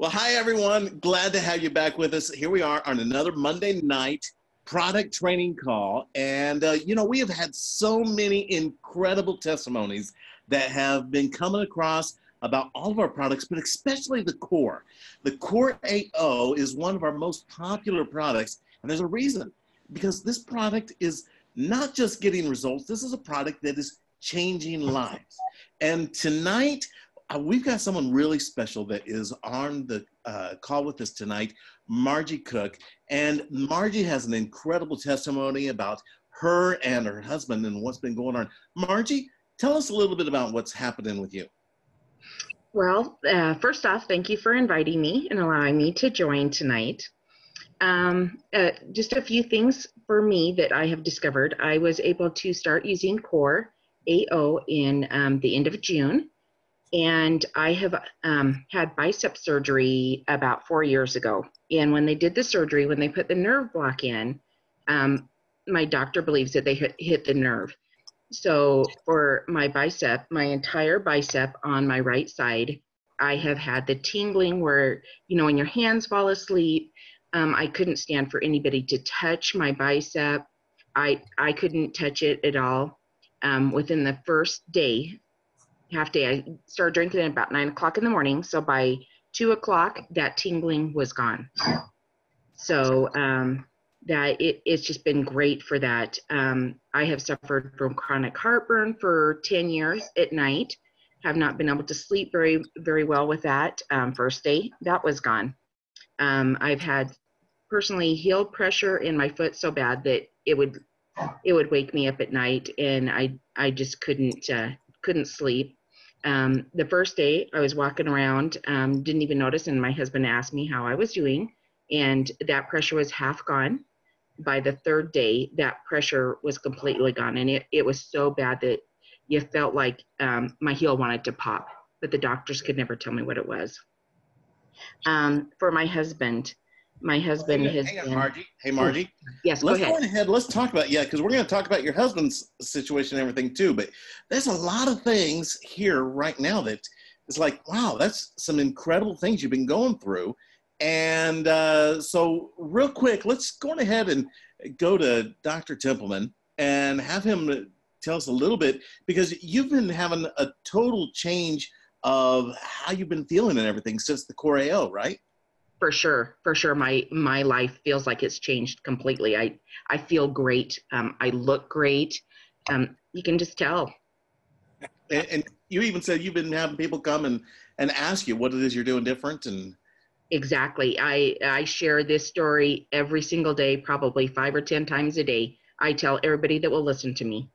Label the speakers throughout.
Speaker 1: Well, hi, everyone. Glad to have you back with us. Here we are on another Monday night product training call. And, we have had so many incredible testimonies that have been coming across about all of our products, but especially the Core. The CoreAO is one of our most popular products. And there's a reason, because this product is not just getting results. This is a product that is changing lives. And tonight, we've got someone really special that is on the call with us tonight, Margie Cook. And Margie has an incredible testimony about her and her husband and what's been going on. Margie, tell us a little bit about what's happening with you.
Speaker 2: Well, first off, thank you for inviting me and allowing me to join tonight. Just a few things for me that I have discovered. I was able to start using CoreAO in the end of June. And I have had bicep surgery about 4 years ago. And when they did the surgery, when they put the nerve block in, my doctor believes that they hit the nerve. So for my bicep, my entire bicep on my right side, I have had the tingling where, when your hands fall asleep, I couldn't stand for anybody to touch my bicep. I couldn't touch it at all. Within the first half day, I started drinking at about 9 o'clock in the morning. So by 2 o'clock, that tingling was gone. So it's just been great for that. I have suffered from chronic heartburn for 10 years at night. Have not been able to sleep very, very well with that. First day, that was gone. I've had personally heel pressure in my foot so bad that it would wake me up at night, and I just couldn't sleep. The first day I was walking around, didn't even notice, and my husband asked me how I was doing, and that pressure was half gone. By the third day, that pressure was completely gone, and it was so bad that you felt like my heel wanted to pop, but the doctors could never tell me what it was. For my husband has
Speaker 1: Hang on, Margie. Hey, Margie.
Speaker 2: Oh, yes, go ahead.
Speaker 1: Let's go ahead. Let's talk about, because we're going to talk about your husband's situation and everything too. But there's a lot of things here right now that it's like, wow, that's some incredible things you've been going through. And so real quick, let's go ahead and go to Dr. Templeman and have him tell us a little bit, because you've been having a total change of how you've been feeling and everything since the CoreAO, right?
Speaker 2: For sure. My life feels like it's changed completely. I feel great. I look great. You can just tell.
Speaker 1: And you even said you've been having people come and ask you what it is you're doing different. And
Speaker 2: exactly. I share this story every single day, probably 5 or 10 times a day. I tell everybody that will listen to me.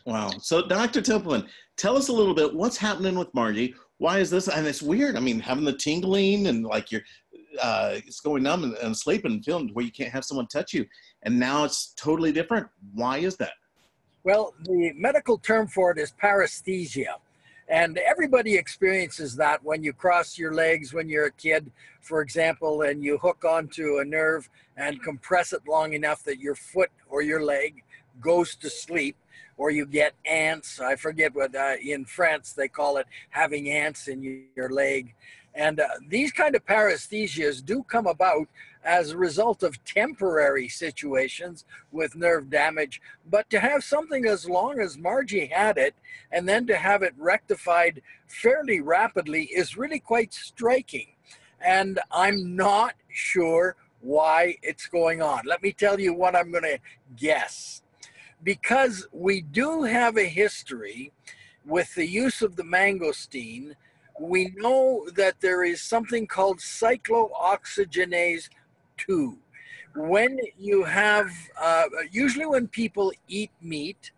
Speaker 1: Wow. So Dr. Templeman, tell us a little bit what's happening with Margie. Why is this? And it's weird. I mean, having the tingling and like it's going numb and sleeping and feeling where you can't have someone touch you. And now it's totally different. Why is that?
Speaker 3: Well, the medical term for it is paresthesia. And everybody experiences that when you cross your legs when you're a kid, for example, and you hook onto a nerve and compress it long enough that your foot or your leg goes to sleep, or you get ants. I forget what in France they call it, having ants in your leg. And these kind of paresthesias do come about as a result of temporary situations with nerve damage. But to have something as long as Margie had it, and then to have it rectified fairly rapidly, is really quite striking. And I'm not sure why it's going on. Let me tell you what I'm going to guess. Because we do have a history with the use of the mangosteen, we know that there is something called cyclooxygenase 2. When you have, usually when people eat meat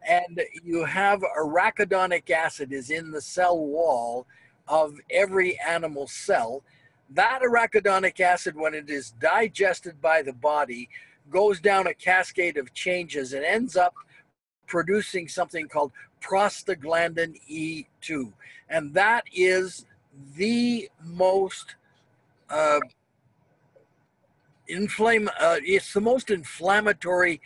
Speaker 3: and you have arachidonic acid is in the cell wall of every animal cell, that arachidonic acid, when it is digested by the body, goes down a cascade of changes and ends up producing something called prostaglandin E2. And that is the most it's the most inflammatory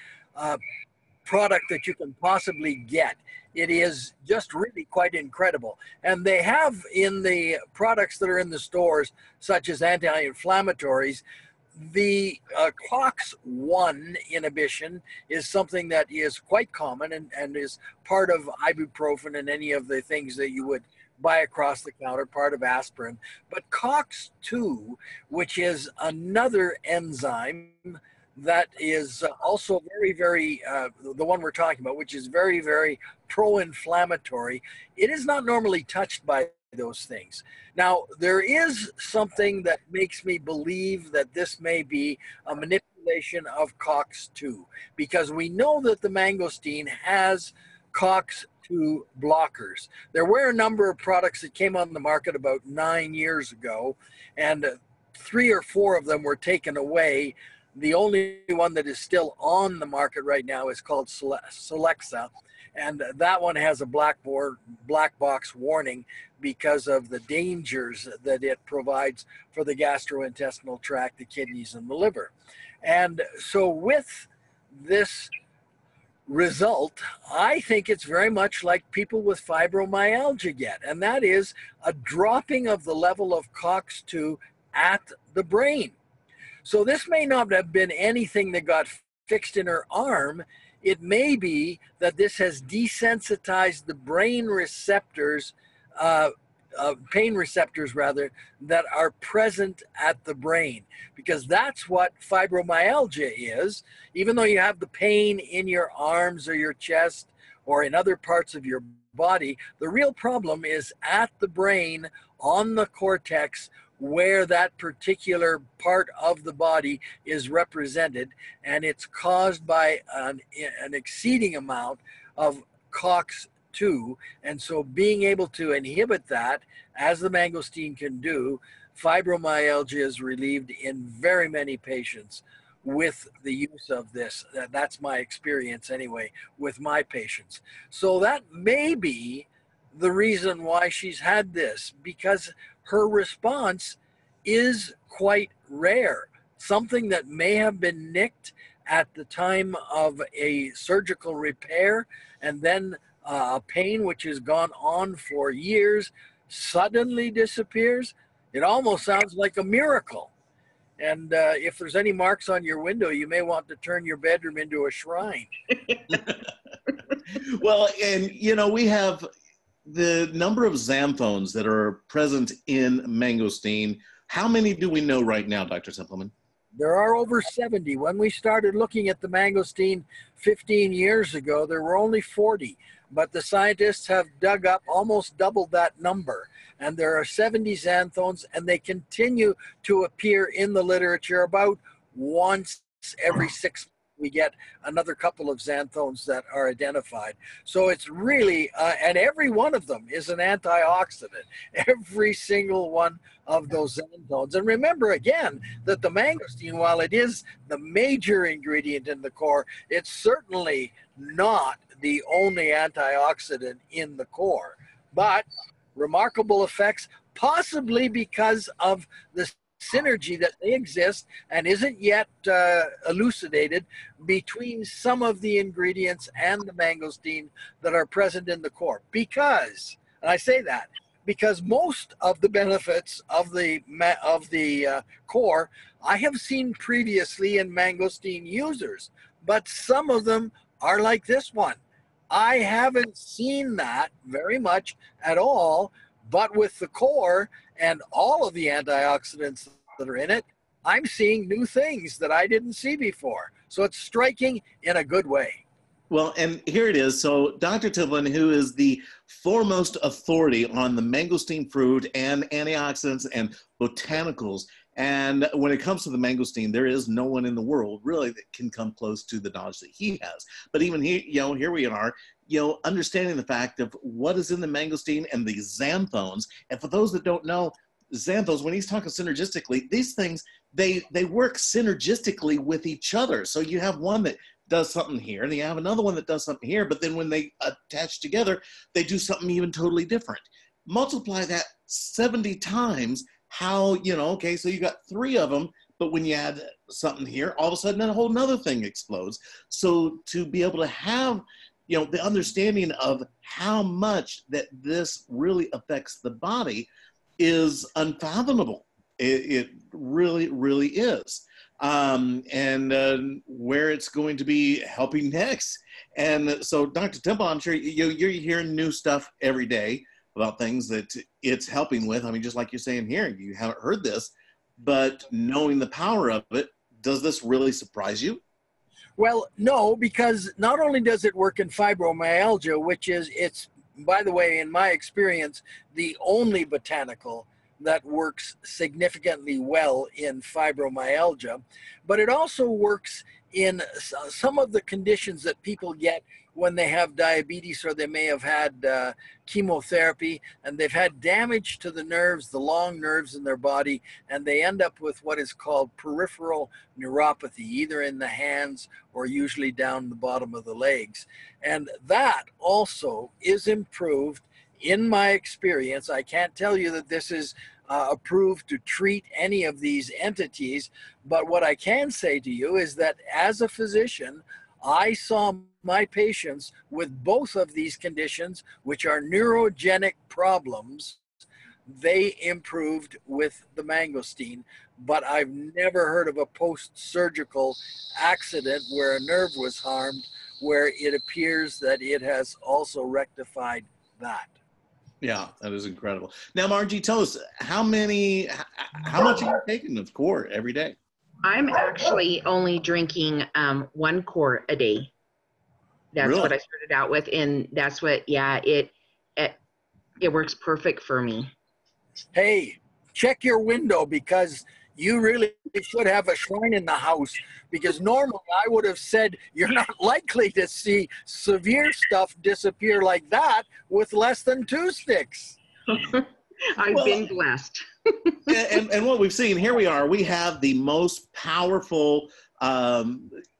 Speaker 3: product that you can possibly get. It is just really quite incredible. And they have in the products that are in the stores, such as anti-inflammatories, the COX-1 inhibition is something that is quite common and is part of ibuprofen and any of the things that you would buy across the counter, part of aspirin. But COX-2, which is another enzyme that is also very, very, the one we're talking about, which is very, very pro-inflammatory, it is not normally touched by those things. Now, there is something that makes me believe that this may be a manipulation of COX-2, because we know that the mangosteen has COX-2 blockers. There were a number of products that came on the market about 9 years ago, and 3 or 4 of them were taken away. The only one that is still on the market right now is called Celexa, and that one has a black box warning because of the dangers that it provides for the gastrointestinal tract, the kidneys, and the liver. And so with this result, I think it's very much like people with fibromyalgia get, and that is a dropping of the level of COX-2 at the brain. So this may not have been anything that got fixed in her arm. It may be that this has desensitized the brain receptors, pain receptors rather, that are present at the brain, because that's what fibromyalgia is. Even though you have the pain in your arms or your chest or in other parts of your body, the real problem is at the brain, on the cortex, where that particular part of the body is represented, and it's caused by an exceeding amount of COX-2. And so being able to inhibit that, as the mangosteen can do, fibromyalgia is relieved in very many patients with the use of this. That's my experience anyway with my patients. So that may be the reason why she's had this, because her response is quite rare. Something that may have been nicked at the time of a surgical repair, and then a pain which has gone on for years suddenly disappears. It almost sounds like a miracle. And if there's any marks on your window, you may want to turn your bedroom into a shrine.
Speaker 1: Well, and you know, we have the number of xanthones that are present in mangosteen. How many do we know right now, Dr. Simpleman?
Speaker 3: There are over 70. When we started looking at the mangosteen 15 years ago, there were only 40. But the scientists have dug up, almost doubled that number. And there are 70 xanthones, and they continue to appear in the literature. About once every 6 months, we get another couple of xanthones that are identified. So it's really, and every one of them is an antioxidant, every single one of those xanthones. And remember again that the mangosteen, while it is the major ingredient in the core, it's certainly not the only antioxidant in the core. But remarkable effects, possibly because of the synergy that they exist and isn't yet elucidated between some of the ingredients and the mangosteen that are present in the core. Because, and I say that, because most of the benefits of the core I have seen previously in mangosteen users, but some of them are like this one. I haven't seen that very much at all, but with the core and all of the antioxidants that are in it, I'm seeing new things that I didn't see before. So it's striking in a good way.
Speaker 1: Well, and here it is. So Dr. Tivlin, who is the foremost authority on the mangosteen fruit and antioxidants and botanicals, and when it comes to the mangosteen, there is no one in the world really that can come close to the knowledge that he has. But even he, you know, here we are, you know, understanding the fact of what is in the mangosteen and the xanthones. And for those that don't know, xanthones, when he's talking synergistically, these things, they work synergistically with each other. So you have one that does something here, and you have another one that does something here, but then when they attach together, they do something even totally different. Multiply that 70 times, how, you know, okay, so you got 3 of them, But when you add something here, all of a sudden a whole nother thing explodes. So to be able to have, you know, the understanding of how much that this really affects the body is unfathomable. It really, really is. And where it's going to be helping next. And so, Dr. Temple, I'm sure you're hearing new stuff every day about things that it's helping with. I mean, just like you're saying here, you haven't heard this, but knowing the power of it, does this really surprise you?
Speaker 3: Well, no, because not only does it work in fibromyalgia, which is, it's, by the way, in my experience, the only botanical that works significantly well in fibromyalgia, but it also works in some of the conditions that people get when they have diabetes, or they may have had chemotherapy and they've had damage to the nerves, the long nerves in their body, and they end up with what is called peripheral neuropathy, either in the hands or usually down the bottom of the legs. And that also is improved in my experience. I can't tell you that this is approved to treat any of these entities, but what I can say to you is that as a physician, I saw my patients with both of these conditions, which are neurogenic problems. They improved with the mangosteen, but I've never heard of a post-surgical accident where a nerve was harmed, where it appears that it has also rectified that.
Speaker 1: Yeah, that is incredible. Now, Margie, tell us how much are you taking of core every day?
Speaker 2: I'm actually only drinking 1 quart a day. That's
Speaker 1: Really?
Speaker 2: what I started out with, and that's what, yeah, it works perfect for me.
Speaker 3: Hey, check your window, because you really should have a shrine in the house, because normally I would have said you're not likely to see severe stuff disappear like that with less than 2 sticks.
Speaker 2: I've been blessed.
Speaker 1: and what we've seen, here we are, we have the most powerful,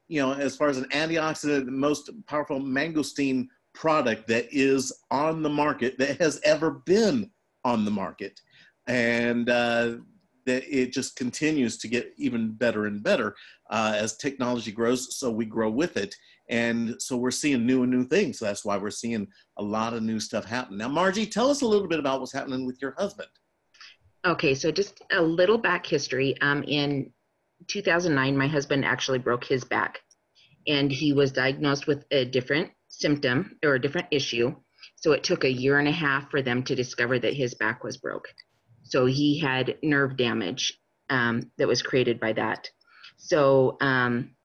Speaker 1: you know, as far as an antioxidant, the most powerful mangosteen product that is on the market, that has ever been on the market. And that it just continues to get even better and better as technology grows, so we grow with it. And so we're seeing new and new things. So that's why we're seeing a lot of new stuff happen. Now, Margie, tell us a little bit about what's happening with your husband.
Speaker 2: Okay, so just a little back history. In 2009, my husband actually broke his back, and he was diagnosed with a different symptom or a different issue. So it took 1.5 years for them to discover that his back was broke. So he had nerve damage that was created by that. So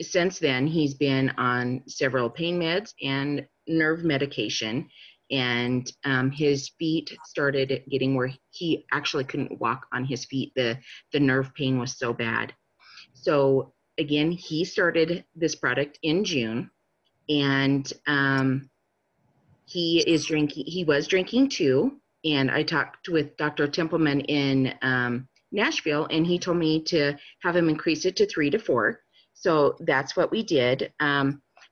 Speaker 2: since then, he's been on several pain meds and nerve medication, and his feet started getting where he actually couldn't walk on his feet. The nerve pain was so bad. So again, he started this product in June, and he was drinking too. And I talked with Dr. Templeman in Nashville, and he told me to have him increase it to 3 to 4. So that's what we did.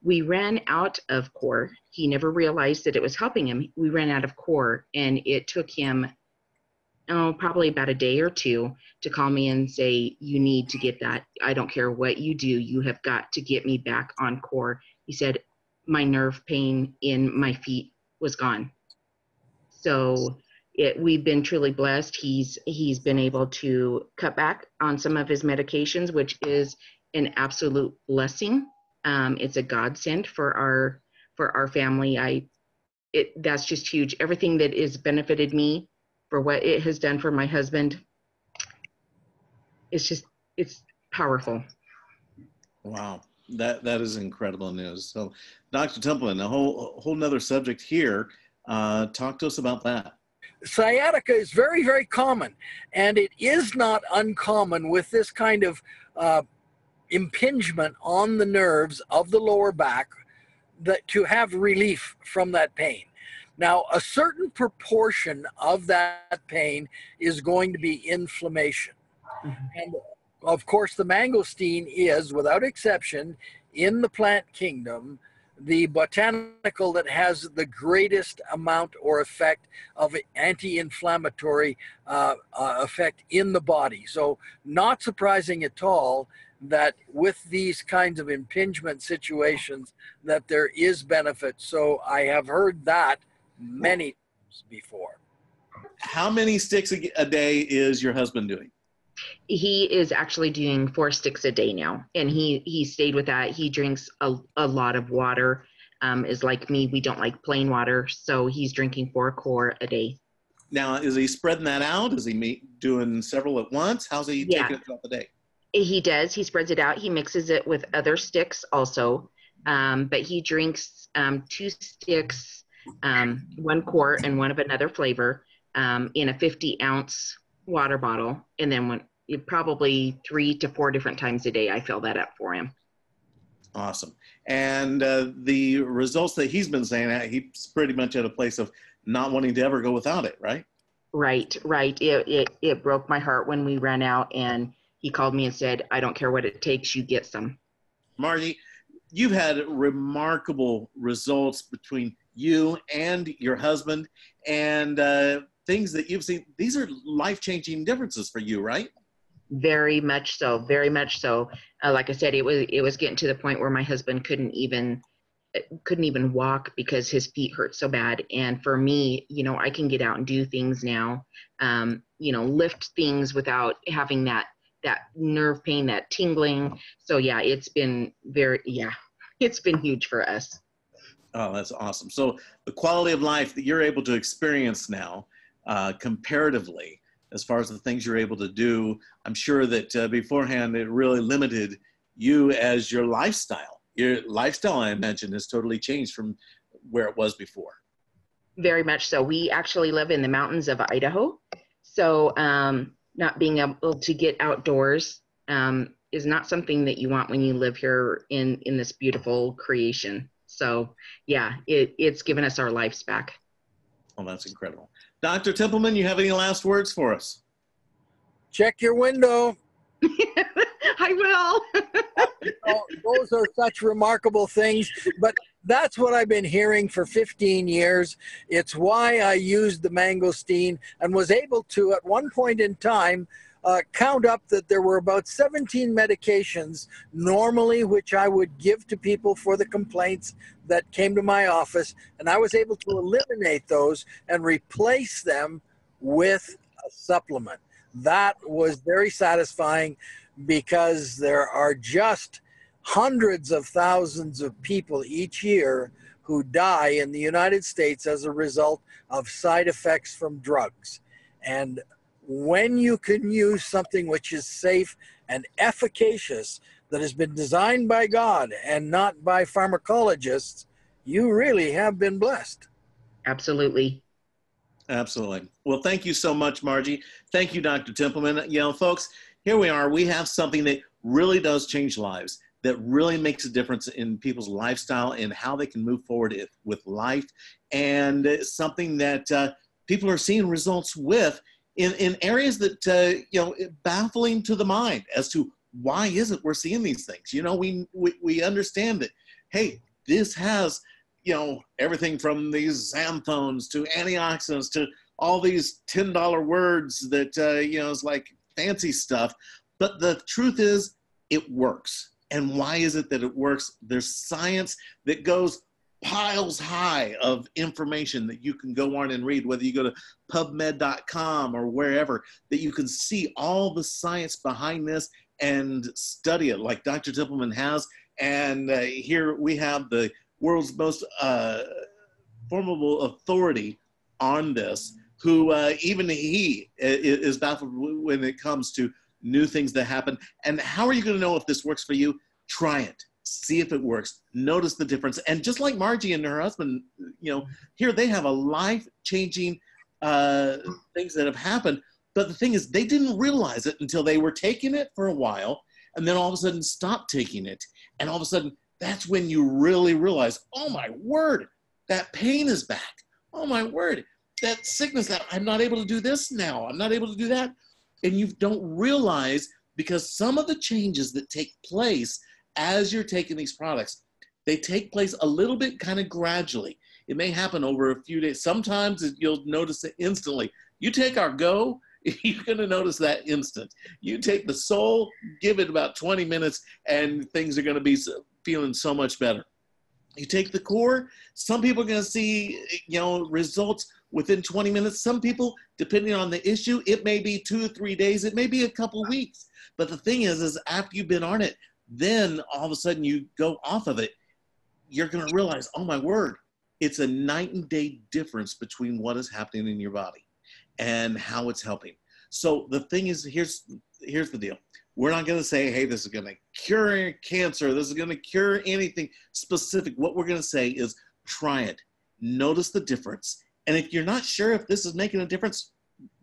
Speaker 2: We ran out of core. He never realized that it was helping him. We ran out of core, and it took him probably about a day or 2 to call me and say, you need to get that. I don't care what you do. You have got to get me back on core. He said, my nerve pain in my feet was gone. So we've been truly blessed. He's been able to cut back on some of his medications, which is an absolute blessing. It's a godsend for our family. That's just huge. Everything that has benefited me for what it has done for my husband, it's powerful.
Speaker 1: Wow, that is incredible news. So, Dr. Templeman, a whole nother subject here. Talk to us about that.
Speaker 3: Sciatica is very, very common, and it is not uncommon with this kind of impingement on the nerves of the lower back that to have relief from that pain. Now, a certain proportion of that pain is going to be inflammation. Mm-hmm. And of course, the mangosteen is, without exception, in the plant kingdom, the Botanical that has the greatest amount or effect of anti-inflammatory effect in the body. So not surprising at all that with these kinds of impingement situations that there is benefit. So I have heard that many times before.
Speaker 1: How many sticks a day is your husband doing?
Speaker 2: He is actually doing 4 sticks a day now, and he stayed with that. He drinks a lot of water. Is like me, we don't like plain water, so he's drinking 4 core a day.
Speaker 1: Now, is he spreading that out? Is he doing several at once? How's he taking it throughout the day?
Speaker 2: He does. He spreads it out. He mixes it with other sticks also, but he drinks 2 sticks, 1 core and one of another flavor, in a 50-ounce water bottle, and then probably 3 to 4 different times a day I fill that up for him.
Speaker 1: Awesome. And the results that he's been saying, he's pretty much at a place of not wanting to ever go without it, right?
Speaker 2: Right. It broke my heart when we ran out, and he called me and said, I don't care what it takes, you get some.
Speaker 1: Margie, you've had remarkable results between you and your husband, and things that you've seen. These are life-changing differences for you, right?
Speaker 2: Very much so. Very much so. Like I said, it was getting to the point where my husband couldn't even walk because his feet hurt so bad. And for me, I can get out and do things now, lift things without having that nerve pain, that tingling. So yeah, it's been huge for us.
Speaker 1: Oh, that's awesome. So the quality of life that you're able to experience now, comparatively, as far as the things you're able to do, I'm sure that beforehand it really limited you as your lifestyle. Your lifestyle, I imagine, has totally changed from where it was before.
Speaker 2: Very much so. We actually live in the mountains of Idaho. So not being able to get outdoors is not something that you want when you live here in this beautiful creation. So yeah, it's given us our lives back.
Speaker 1: Oh, that's incredible. Dr. Templeman, you have any last words for us?
Speaker 3: Check your window.
Speaker 2: I will.
Speaker 3: Those are such remarkable things, but that's what I've been hearing for 15 years. It's why I used the mangosteen and was able to, at one point in time, count up that there were about 17 medications normally which I would give to people for the complaints that came to my office, and I was able to eliminate those and replace them with a supplement. That was very satisfying because there are just hundreds of thousands of people each year who die in the United States as a result of side effects from drugs. And when you can use something which is safe and efficacious, that has been designed by God and not by pharmacologists, you really have been blessed.
Speaker 2: Absolutely.
Speaker 1: Absolutely. Well, thank you so much, Margie. Thank you, Dr. Templeman. Folks, here we are. We have something that really does change lives, that really makes a difference in people's lifestyle and how they can move forward with life, and something that people are seeing results with in areas that, baffling to the mind as to why is it we're seeing these things. We understand that, hey, this has, everything from these xanthones to antioxidants to all these $10 words that, is like fancy stuff. But the truth is, it works. And why is it that it works? There's science that goes piles high of information that you can go on and read, whether you go to PubMed.com or wherever, that you can see all the science behind this and study it like Dr. Templeman has. And here we have the world's most formidable authority on this, who even he is baffled when it comes to new things that happen. And how are you going to know if this works for you? Try it. See if it works. Notice the difference. And just like Margie and her husband, here they have a life-changing things that have happened. But the thing is, they didn't realize it until they were taking it for a while, and then all of a sudden stopped taking it. And all of a sudden, that's when you really realize, oh my word, that pain is back. Oh my word, that sickness, that I'm not able to do this now. I'm not able to do that. And you don't realize, because some of the changes that take place as you're taking these products, they take place a little bit kind of gradually. It may happen over a few days. Sometimes you'll notice it instantly. You take our Go, you're going to notice that instant. You take the Soul, give it about 20 minutes, and things are going to be feeling so much better. You take the Core, some people are going to see, results within 20 minutes. Some people, depending on the issue, it may be 2 or 3 days. It may be a couple weeks. But the thing is after you've been on it, then all of a sudden you go off of it, you're going to realize, oh my word, it's a night and day difference between what is happening in your body and how it's helping. So the thing is, here's the deal. We're not going to say, hey, this is going to cure cancer. This is going to cure anything specific. What we're going to say is try it. Notice the difference. And if you're not sure if this is making a difference,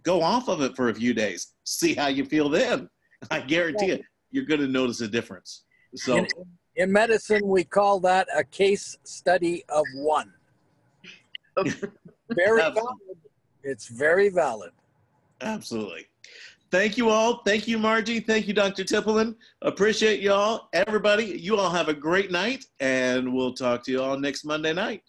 Speaker 1: go off of it for a few days. See how you feel then. I guarantee it, you're going to notice a difference. So
Speaker 3: in medicine, we call that a case study of one. Very valid. It's very valid.
Speaker 1: Absolutely. Thank you all. Thank you, Margie. Thank you, Dr. Tippelman. Appreciate you all. Everybody, you all have a great night, and we'll talk to you all next Monday night.